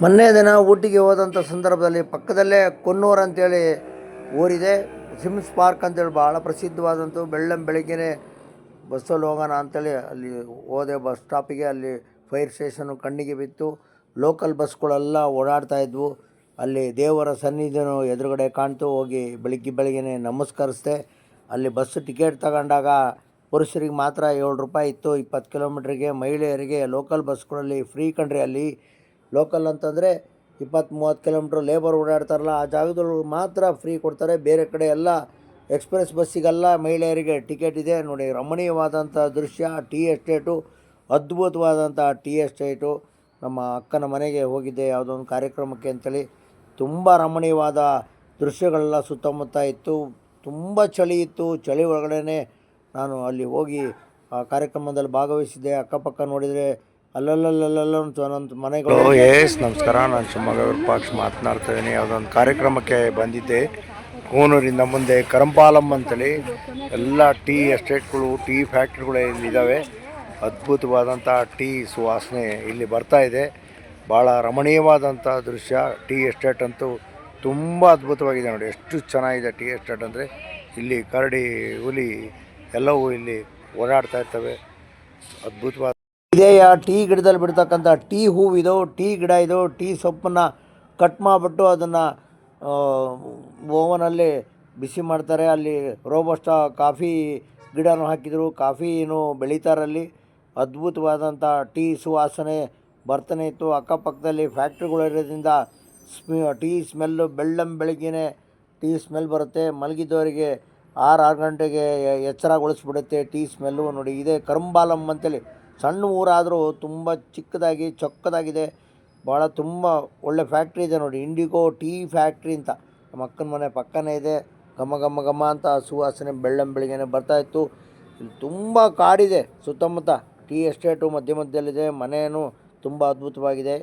ಮೊನ್ನೆ ದಿನ ಊಟಿಗೆ ಹೋದಂಥ ಸಂದರ್ಭದಲ್ಲಿ ಪಕ್ಕದಲ್ಲೇ ಕೊನ್ನೂರು ಅಂತೇಳಿ ಊರಿದೆ. ಸಿಮ್ಸ್ ಪಾರ್ಕ್ ಅಂತೇಳಿ ಭಾಳ ಪ್ರಸಿದ್ಧವಾದಂಥ ಬೆಳಗ್ಗೆನೇ ಬಸ್ಸಲ್ಲಿ ಹೋಗೋಣ ಅಂತೇಳಿ ಅಲ್ಲಿ ಹೋದೆ. ಬಸ್ ಸ್ಟಾಪಿಗೆ ಅಲ್ಲಿ ಫೈರ್ ಸ್ಟೇಷನ್ನು ಕಣ್ಣಿಗೆ ಬಿತ್ತು. ಲೋಕಲ್ ಬಸ್ಗಳೆಲ್ಲ ಓಡಾಡ್ತಾಯಿದ್ವು. ಅಲ್ಲಿ ದೇವರ ಸನ್ನಿಧಿನೂ ಎದುರುಗಡೆ ಕಾಣ್ತು. ಹೋಗಿ ಬೆಳಗ್ಗೆನೇ ನಮಸ್ಕರಿಸಿದೆ. ಅಲ್ಲಿ ಬಸ್ ಟಿಕೆಟ್ ತಗೊಂಡಾಗ ಪುರುಷರಿಗೆ ಮಾತ್ರ 7 ರೂಪಾಯಿ ಇತ್ತು 20 ಕಿಲೋಮೀಟ್ರಿಗೆ. ಮಹಿಳೆಯರಿಗೆ ಲೋಕಲ್ ಬಸ್ಗಳಲ್ಲಿ ಫ್ರೀ ಕಣ್ರಿ. ಅಲ್ಲಿ ಲೋಕಲ್ ಅಂತಂದರೆ 20-30 ಕಿಲೋಮೀಟ್ರ್ ಲೇಬರ್ ಓಡಾಡ್ತಾರಲ್ಲ ಆ ಜಾಗದಲ್ಲಿ ಮಾತ್ರ ಫ್ರೀ ಕೊಡ್ತಾರೆ. ಬೇರೆ ಕಡೆ ಎಲ್ಲ ಎಕ್ಸ್ಪ್ರೆಸ್ ಬಸ್ಸಿಗೆಲ್ಲ ಮಹಿಳೆಯರಿಗೆ ಟಿಕೆಟ್ ಇದೆ. ನೋಡಿ, ರಮಣೀಯವಾದಂಥ ದೃಶ್ಯ. ಟೀ ಎಸ್ಟೇಟು, ಅದ್ಭುತವಾದಂಥ ಟೀ ಎಸ್ಟೇಟು. ನಮ್ಮ ಅಕ್ಕನ ಮನೆಗೆ ಹೋಗಿದ್ದೆ ಯಾವುದೋ ಒಂದು ಕಾರ್ಯಕ್ರಮಕ್ಕೆ ಅಂತೇಳಿ. ತುಂಬ ರಮಣೀಯವಾದ ದೃಶ್ಯಗಳೆಲ್ಲ ಸುತ್ತಮುತ್ತ ಇತ್ತು. ತುಂಬ ಚಳಿ ಇತ್ತು. ಚಳಿ ಒಳಗಡೆ ನಾನು ಅಲ್ಲಿ ಹೋಗಿ ಆ ಕಾರ್ಯಕ್ರಮದಲ್ಲಿ ಭಾಗವಹಿಸಿದ್ದೆ. ಅಕ್ಕಪಕ್ಕ ನೋಡಿದರೆ ಅಲ್ಲಲ್ಲಲ್ಲಲ್ಲ ಒಂದೊಂದು ಮನೆಗಳು. ನಮಸ್ಕಾರ, ನಾನು ಶಿವಮೊಗ್ಗ ವಿರೂಪಾಕ್ಷ ಮಾತನಾಡ್ತಾ ಇದ್ದೀನಿ. ಯಾವುದೊಂದು ಕಾರ್ಯಕ್ರಮಕ್ಕೆ ಬಂದಿದ್ದೆ. ಕೂನೂರಿಂದ ಮುಂದೆ ಕರಂಪಾಲಂ ಅಂತೇಳಿ ಎಲ್ಲ ಟೀ ಎಸ್ಟೇಟ್ಗಳು, ಟೀ ಫ್ಯಾಕ್ಟ್ರಿಗಳು ಇಲ್ಲಿದ್ದಾವೆ. ಅದ್ಭುತವಾದಂಥ ಟೀ ಸುವಾಸನೆ ಇಲ್ಲಿ ಬರ್ತಾ ಇದೆ. ಭಾಳ ರಮಣೀಯವಾದಂಥ ದೃಶ್ಯ. ಟೀ ಎಸ್ಟೇಟ್ ಅಂತೂ ತುಂಬ ಅದ್ಭುತವಾಗಿದೆ. ನೋಡಿ ಎಷ್ಟು ಚೆನ್ನಾಗಿದೆ ಟೀ ಎಸ್ಟೇಟ್ ಅಂದರೆ. ಇಲ್ಲಿ ಕರಡಿ, ಹುಲಿ ಎಲ್ಲವೂ ಇಲ್ಲಿ ಓಡಾಡ್ತಾ ಇರ್ತವೆ. ಅದ್ಭುತವಾದ ಇದೇ ಟೀ ಗಿಡದಲ್ಲಿ ಬಿಡ್ತಕ್ಕಂಥ ಟೀ ಹೂವಿದು, ಟೀ ಗಿಡ ಇದು. ಟೀ ಸೊಪ್ಪನ್ನು ಕಟ್ ಮಾಡಿಬಿಟ್ಟು ಅದನ್ನು ಓವನಲ್ಲಿ ಬಿಸಿ ಮಾಡ್ತಾರೆ. ಅಲ್ಲಿ ರೋಬಸ್ಟಾ ಕಾಫಿ ಗಿಡನೂ ಹಾಕಿದರು. ಕಾಫಿನೂ ಬೆಳೀತಾರಲ್ಲಿ. ಅದ್ಭುತವಾದಂಥ ಟೀ ಸುವಾಸನೆ ಬರ್ತಾನೆ ಇತ್ತು. ಅಕ್ಕಪಕ್ಕದಲ್ಲಿ ಫ್ಯಾಕ್ಟ್ರಿಗಳಿರೋದ್ರಿಂದ ಟೀ ಸ್ಮೆಲ್ಲು ಬೆಳಗ್ಗೆನೇ ಟೀ ಸ್ಮೆಲ್ ಬರುತ್ತೆ. ಮಲಗಿದ್ದವರಿಗೆ 6 ಗಂಟೆಗೆ ಎಚ್ಚರಗೊಳಿಸ್ಬಿಡುತ್ತೆ ಟೀ ಸ್ಮೆಲ್ಲು. ನೋಡಿ, ಇದೇ ಕರಂಪಾಲಂ ಅಂತೇಳಿ. ಸಣ್ಣ ಊರಾದರೂ ತುಂಬ ಚಿಕ್ಕದಾಗಿ ಚೊಕ್ಕದಾಗಿದೆ. ಭಾಳ ತುಂಬ ಒಳ್ಳೆ ಫ್ಯಾಕ್ಟ್ರಿ ಇದೆ ನೋಡಿ. ಇಂಡಿಗೋ ಟೀ ಫ್ಯಾಕ್ಟ್ರಿ ಅಂತ ನಮ್ಮ ಅಕ್ಕನ ಮನೆ ಪಕ್ಕನೇ ಇದೆ. ಘಮ ಘಮ ಘಮ ಅಂತ ಸುವಾಸನೆ ಬೆಳಗ್ಗೆನೇ ಬರ್ತಾಯಿತ್ತು. ಇಲ್ಲಿ ತುಂಬ ಕಾಡಿದೆ ಸುತ್ತಮುತ್ತ. ಟೀ ಎಸ್ಟೇಟು ಮಧ್ಯದಲ್ಲಿದೆ. ಮನೆಯೂ ತುಂಬ ಅದ್ಭುತವಾಗಿದೆ.